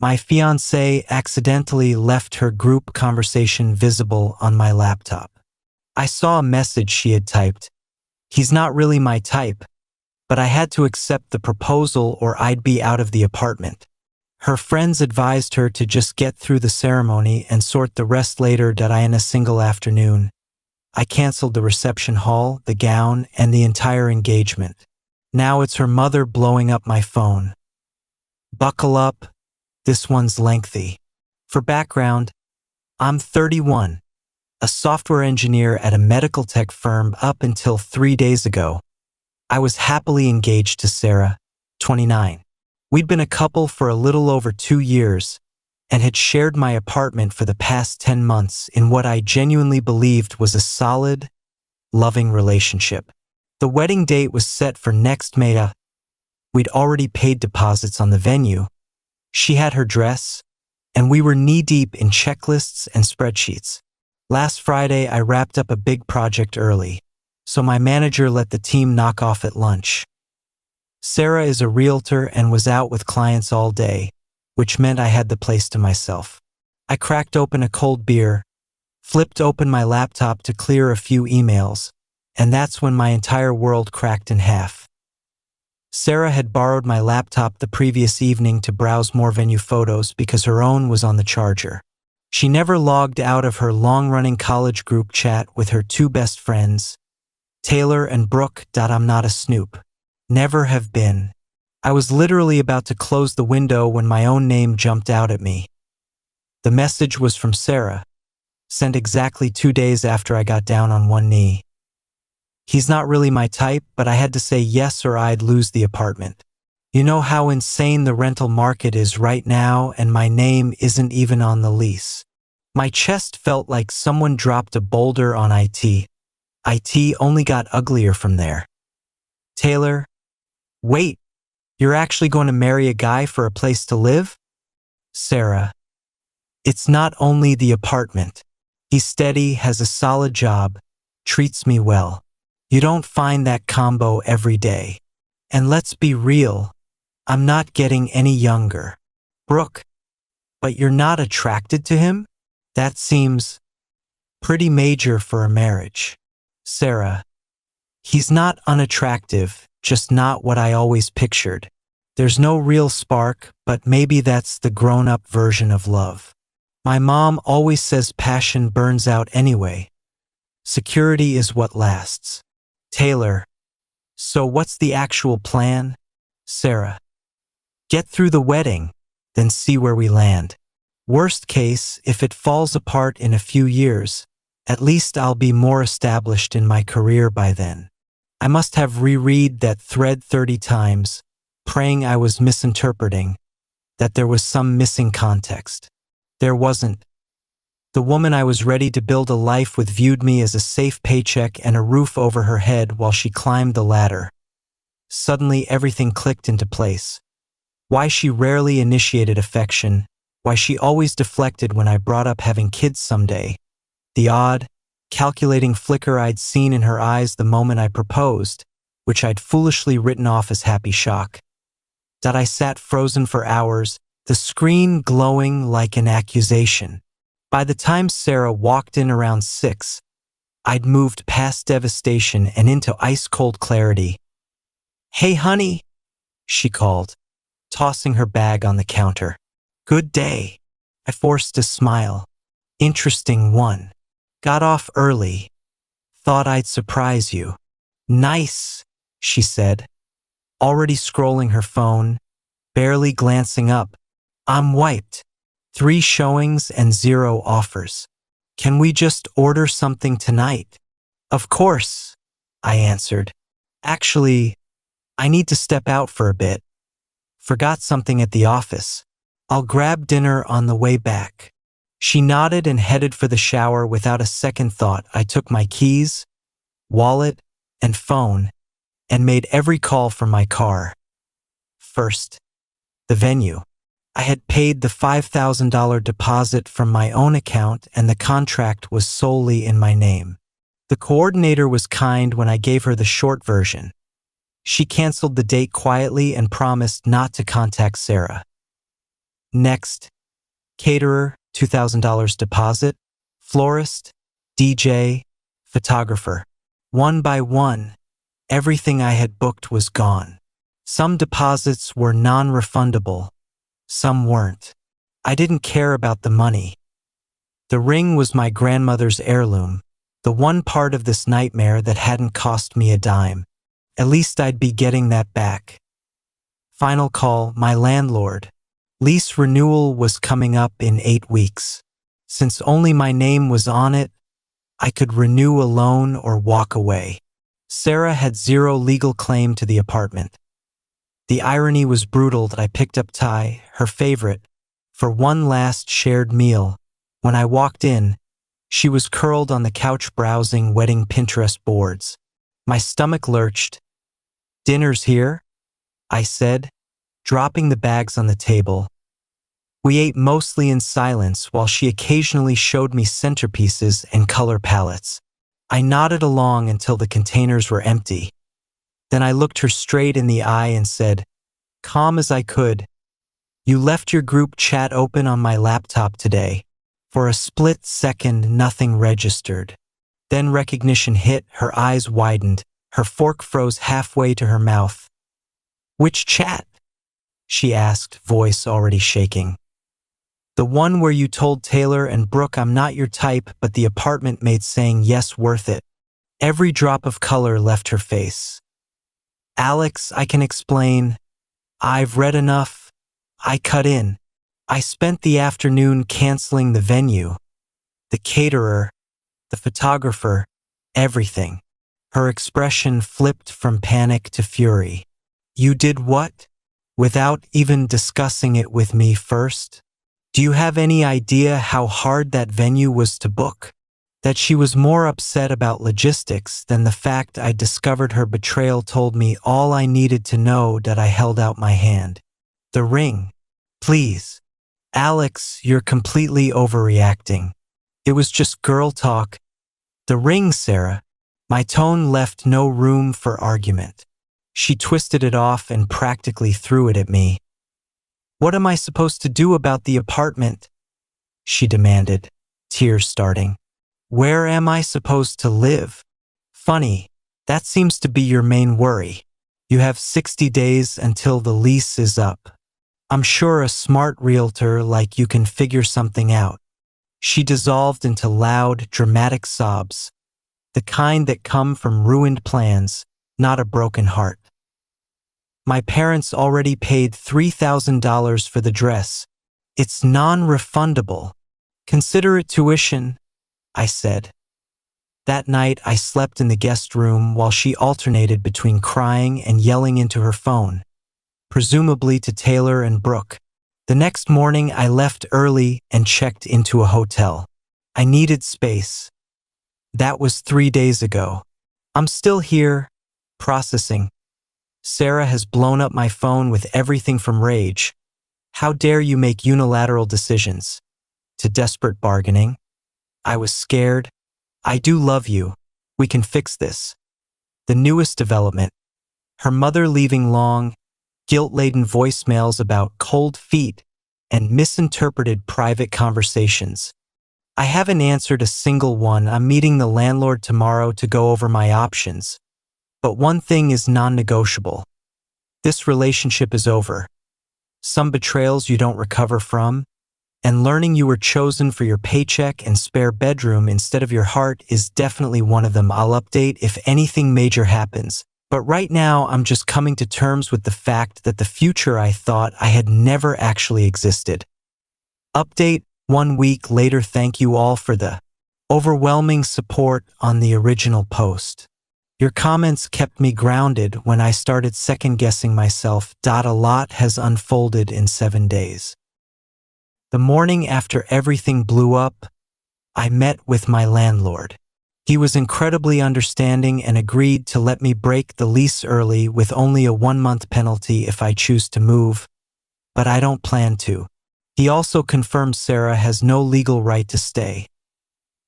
My fiancée accidentally left her group conversation visible on my laptop. I saw a message she had typed. He's not really my type, but I had to accept the proposal or I'd be out of the apartment. Her friends advised her to just get through the ceremony and sort the rest later. In a single afternoon, I canceled the reception hall, the gown, and the entire engagement. Now it's her mother blowing up my phone. Buckle up, this one's lengthy. For background, I'm 31, a software engineer at a medical tech firm up until 3 days ago. I was happily engaged to Sarah, 29. We'd been a couple for a little over 2 years and had shared my apartment for the past 10 months in what I genuinely believed was a solid, loving relationship. The wedding date was set for next May. We'd already paid deposits on the venue. She had her dress, and we were knee-deep in checklists and spreadsheets. Last Friday, I wrapped up a big project early, so my manager let the team knock off at lunch. Sarah is a realtor and was out with clients all day, which meant I had the place to myself. I cracked open a cold beer, flipped open my laptop to clear a few emails, and that's when my entire world cracked in half. Sarah had borrowed my laptop the previous evening to browse more venue photos because her own was on the charger. She never logged out of her long-running college group chat with her two best friends, Taylor and Brooke. I'm not a snoop. Never have been. I was literally about to close the window when my own name jumped out at me. The message was from Sarah, sent exactly 2 days after I got down on one knee. He's not really my type, but I had to say yes or I'd lose the apartment. You know how insane the rental market is right now, and my name isn't even on the lease. My chest felt like someone dropped a boulder on IT. IT only got uglier from there. Taylor, wait, you're actually going to marry a guy for a place to live? Sarah, it's not only the apartment. He's steady, has a solid job, treats me well. You don't find that combo every day. And let's be real, I'm not getting any younger. Brooke, but you're not attracted to him? That seems pretty major for a marriage. Sarah, he's not unattractive, just not what I always pictured. There's no real spark, but maybe that's the grown-up version of love. My mom always says passion burns out anyway. Security is what lasts. Taylor, so what's the actual plan? Sarah, get through the wedding, then see where we land. Worst case, if it falls apart in a few years, at least I'll be more established in my career by then. I must have reread that thread 30 times, praying I was misinterpreting, that there was some missing context. There wasn't. The woman I was ready to build a life with viewed me as a safe paycheck and a roof over her head while she climbed the ladder. Suddenly everything clicked into place. Why she rarely initiated affection, why she always deflected when I brought up having kids someday. The odd, calculating flicker I'd seen in her eyes the moment I proposed, which I'd foolishly written off as happy shock. That I sat frozen for hours, the screen glowing like an accusation. By the time Sarah walked in around 6, I'd moved past devastation and into ice-cold clarity. "Hey, honey," she called, tossing her bag on the counter. "Good day." I forced a smile. "Interesting one. Got off early. Thought I'd surprise you." "Nice," she said, already scrolling her phone, barely glancing up. "I'm wiped. 3 showings and 0 offers. Can we just order something tonight?" "Of course," I answered. "Actually, I need to step out for a bit. Forgot something at the office. I'll grab dinner on the way back." She nodded and headed for the shower without a second thought. I took my keys, wallet, and phone and made every call from my car. First, the venue. I had paid the $5,000 deposit from my own account and the contract was solely in my name. The coordinator was kind when I gave her the short version. She canceled the date quietly and promised not to contact Sarah. Next, caterer, $2,000 deposit, florist, DJ, photographer. One by one, everything I had booked was gone. Some deposits were non-refundable, some weren't. I didn't care about the money. The ring was my grandmother's heirloom, the one part of this nightmare that hadn't cost me a dime. At least I'd be getting that back. Final call, my landlord. Lease renewal was coming up in 8 weeks. Since only my name was on it, I could renew alone or walk away. Sarah had zero legal claim to the apartment. The irony was brutal that I picked up Ty, her favorite, for one last shared meal. When I walked in, she was curled on the couch browsing wedding Pinterest boards. My stomach lurched. "Dinner's here?" I said, dropping the bags on the table. We ate mostly in silence while she occasionally showed me centerpieces and color palettes. I nodded along until the containers were empty. Then I looked her straight in the eye and said, calm as I could, "You left your group chat open on my laptop today." For a split second, nothing registered. Then recognition hit, her eyes widened, her fork froze halfway to her mouth. "Which chat?" she asked, voice already shaking. "The one where you told Taylor and Brooke I'm not your type, but the apartment made saying yes worth it." Every drop of color left her face. "Alex, I can explain. I've read enough." I cut in. "I spent the afternoon canceling the venue, the caterer, the photographer, everything." Her expression flipped from panic to fury. "You did what? Without even discussing it with me first? Do you have any idea how hard that venue was to book?" That she was more upset about logistics than the fact I discovered her betrayal told me all I needed to know. That I held out my hand. "The ring. Please." "Alex, you're completely overreacting. It was just girl talk." "The ring, Sarah." My tone left no room for argument. She twisted it off and practically threw it at me. "What am I supposed to do about the apartment?" she demanded, tears starting. "Where am I supposed to live?" "Funny, that seems to be your main worry. You have 60 days until the lease is up. I'm sure a smart realtor like you can figure something out." She dissolved into loud, dramatic sobs, the kind that come from ruined plans, not a broken heart. "My parents already paid $3,000 for the dress. It's non-refundable. Consider it tuition," I said. That night, I slept in the guest room while she alternated between crying and yelling into her phone, presumably to Taylor and Brooke. The next morning, I left early and checked into a hotel. I needed space. That was 3 days ago. I'm still here, processing. Sarah has blown up my phone with everything from rage, "How dare you make unilateral decisions?" to desperate bargaining. I was scared. "I do love you. We can fix this." The newest development, her mother leaving long, guilt-laden voicemails about cold feet and misinterpreted private conversations. I haven't answered a single one. I'm meeting the landlord tomorrow to go over my options. But one thing is non-negotiable. This relationship is over. Some betrayals you don't recover from, and learning you were chosen for your paycheck and spare bedroom instead of your heart is definitely one of them. I'll update if anything major happens. But right now, I'm just coming to terms with the fact that the future I thought I had never actually existed. Update 1 week later. Thank you all for the overwhelming support on the original post. Your comments kept me grounded when I started second-guessing myself. A lot has unfolded in 7 days. The morning after everything blew up, I met with my landlord. He was incredibly understanding and agreed to let me break the lease early with only a 1-month penalty if I choose to move, but I don't plan to. He also confirmed Sarah has no legal right to stay.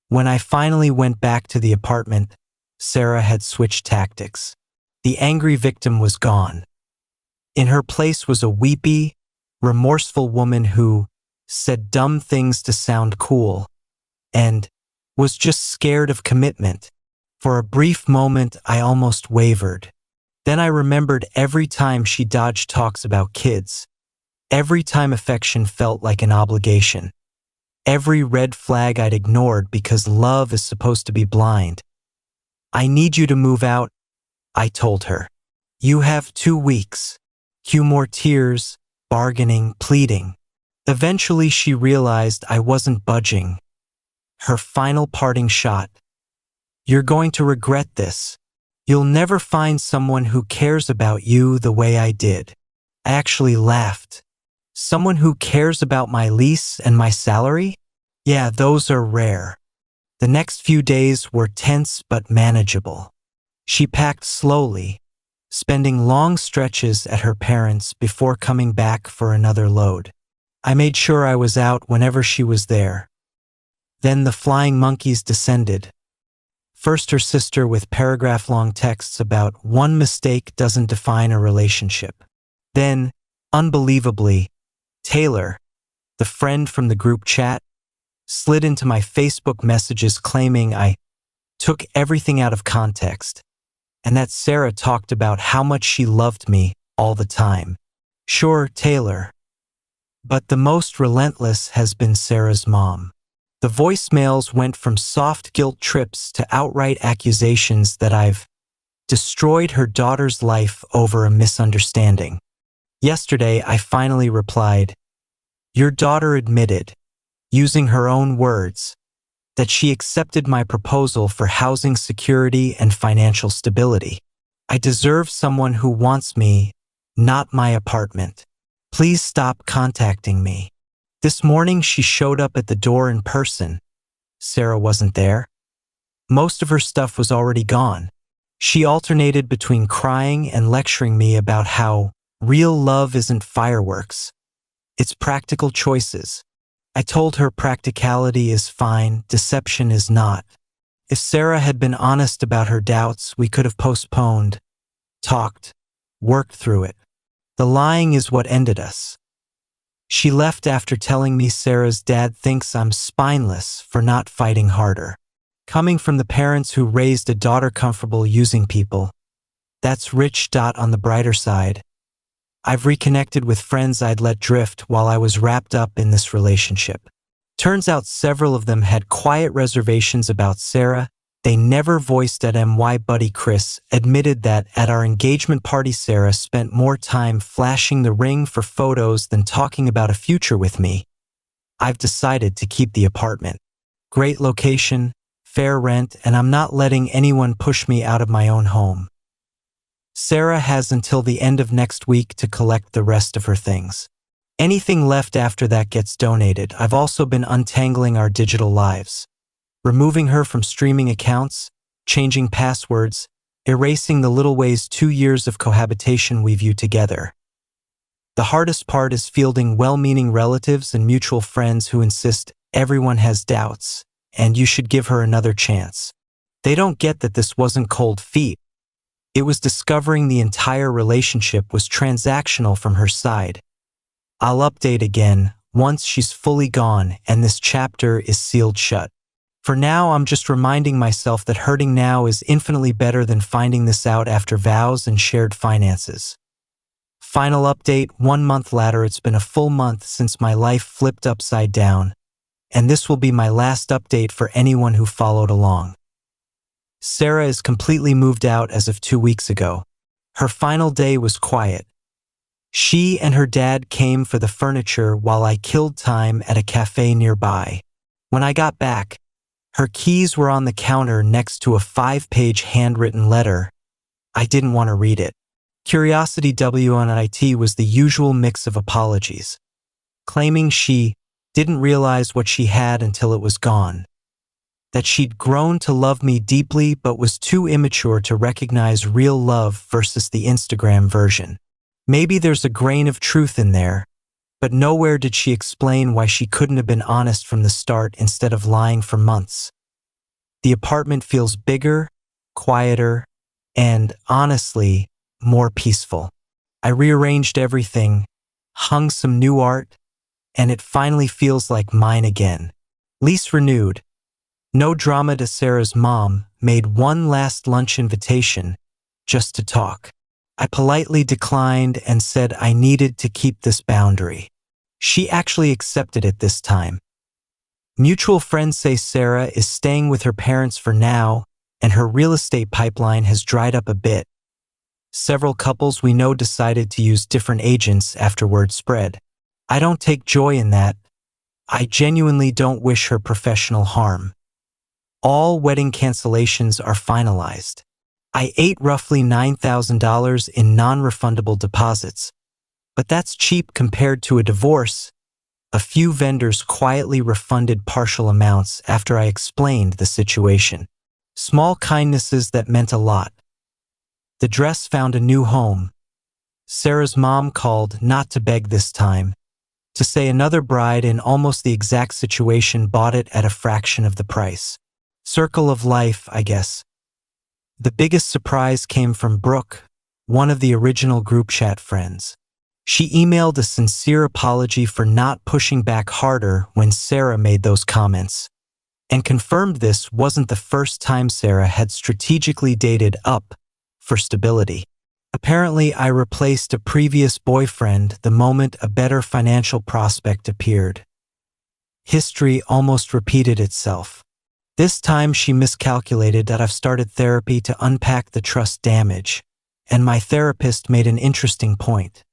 When I finally went back to the apartment, Sarah had switched tactics. The angry victim was gone. In her place was a weepy, remorseful woman who said dumb things to sound cool and was just scared of commitment. For a brief moment, I almost wavered. Then I remembered every time she dodged talks about kids, every time affection felt like an obligation, every red flag I'd ignored because love is supposed to be blind. I need you to move out, I told her. You have 2 weeks. Cue more tears, bargaining, pleading. Eventually she realized I wasn't budging. Her final parting shot. You're going to regret this. You'll never find someone who cares about you the way I did. I actually laughed. Someone who cares about my lease and my salary? Yeah, those are rare. The next few days were tense but manageable. She packed slowly, spending long stretches at her parents' before coming back for another load. I made sure I was out whenever she was there. Then the flying monkeys descended. First her sister with paragraph-long texts about one mistake doesn't define a relationship. Then, unbelievably, Taylor, the friend from the group chat, slid into my Facebook messages claiming I took everything out of context and that Sarah talked about how much she loved me all the time. Sure, Taylor. But the most relentless has been Sarah's mom. The voicemails went from soft guilt trips to outright accusations that I've destroyed her daughter's life over a misunderstanding. Yesterday, I finally replied, Your daughter admitted, using her own words, that she accepted my proposal for housing security and financial stability. I deserve someone who wants me, not my apartment. Please stop contacting me. This morning she showed up at the door in person. Sarah wasn't there. Most of her stuff was already gone. She alternated between crying and lecturing me about how real love isn't fireworks. It's practical choices. I told her practicality is fine, deception is not. If Sarah had been honest about her doubts, we could have postponed, talked, worked through it. The lying is what ended us. She left after telling me Sarah's dad thinks I'm spineless for not fighting harder. Coming from the parents who raised a daughter comfortable using people, that's rich. On the brighter side, I've reconnected with friends I'd let drift while I was wrapped up in this relationship. Turns out several of them had quiet reservations about Sarah. They never voiced at my buddy Chris admitted that at our engagement party Sarah spent more time flashing the ring for photos than talking about a future with me. I've decided to keep the apartment. Great location, fair rent, and I'm not letting anyone push me out of my own home. Sarah has until the end of next week to collect the rest of her things. Anything left after that gets donated. I've also been untangling our digital lives, removing her from streaming accounts, changing passwords, erasing the little ways 2 years of cohabitation we view together. The hardest part is fielding well-meaning relatives and mutual friends who insist everyone has doubts, and you should give her another chance. They don't get that this wasn't cold feet. It was discovering the entire relationship was transactional from her side. I'll update again once she's fully gone and this chapter is sealed shut. For now, I'm just reminding myself that hurting now is infinitely better than finding this out after vows and shared finances. Final update, 1 month later. It's been a full month since my life flipped upside down, and this will be my last update for anyone who followed along. Sarah is completely moved out as of 2 weeks ago. Her final day was quiet. She and her dad came for the furniture while I killed time at a cafe nearby. When I got back, her keys were on the counter next to a 5-page handwritten letter. I didn't want to read it. Curiosity on IT was the usual mix of apologies, claiming she didn't realize what she had until it was gone, that she'd grown to love me deeply but was too immature to recognize real love versus the Instagram version. Maybe there's a grain of truth in there, but nowhere did she explain why she couldn't have been honest from the start instead of lying for months. The apartment feels bigger, quieter, and, honestly, more peaceful. I rearranged everything, hung some new art, and it finally feels like mine again. Lease renewed. No drama to Sarah's mom, made one last lunch invitation, just to talk. I politely declined and said I needed to keep this boundary. She actually accepted it this time. Mutual friends say Sarah is staying with her parents for now, and her real estate pipeline has dried up a bit. Several couples we know decided to use different agents after word spread. I don't take joy in that. I genuinely don't wish her professional harm. All wedding cancellations are finalized. I ate roughly $9,000 in non-refundable deposits, but that's cheap compared to a divorce. A few vendors quietly refunded partial amounts after I explained the situation. Small kindnesses that meant a lot. The dress found a new home. Sarah's mom called, not to beg this time, to say another bride in almost the exact situation bought it at a fraction of the price. Circle of life, I guess. The biggest surprise came from Brooke, one of the original group chat friends. She emailed a sincere apology for not pushing back harder when Sarah made those comments, and confirmed this wasn't the first time Sarah had strategically dated up for stability. Apparently, I replaced a previous boyfriend the moment a better financial prospect appeared. History almost repeated itself. This time she miscalculated that I've started therapy to unpack the trust damage, and my therapist made an interesting point.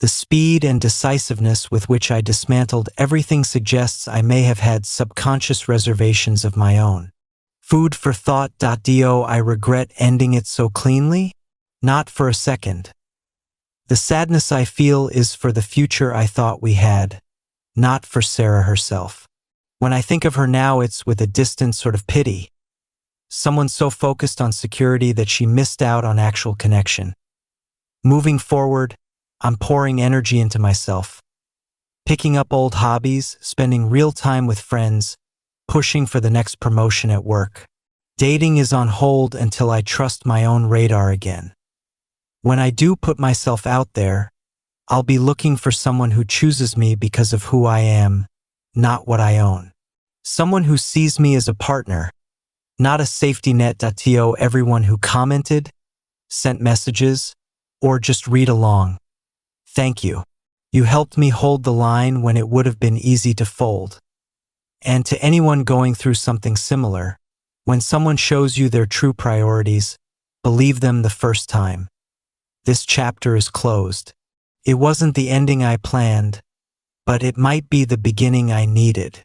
The speed and decisiveness with which I dismantled everything suggests I may have had subconscious reservations of my own. Food for thought. Do I regret ending it so cleanly? Not for a second. The sadness I feel is for the future I thought we had, not for Sarah herself. When I think of her now, it's with a distant sort of pity. Someone so focused on security that she missed out on actual connection. Moving forward, I'm pouring energy into myself. Picking up old hobbies, spending real time with friends, pushing for the next promotion at work. Dating is on hold until I trust my own radar again. When I do put myself out there, I'll be looking for someone who chooses me because of who I am, not what I own. Someone who sees me as a partner, not a safety net. To everyone who commented, sent messages, or just read along. Thank you. You helped me hold the line when it would have been easy to fold. And to anyone going through something similar, when someone shows you their true priorities, believe them the first time. This chapter is closed. It wasn't the ending I planned, but it might be the beginning I needed.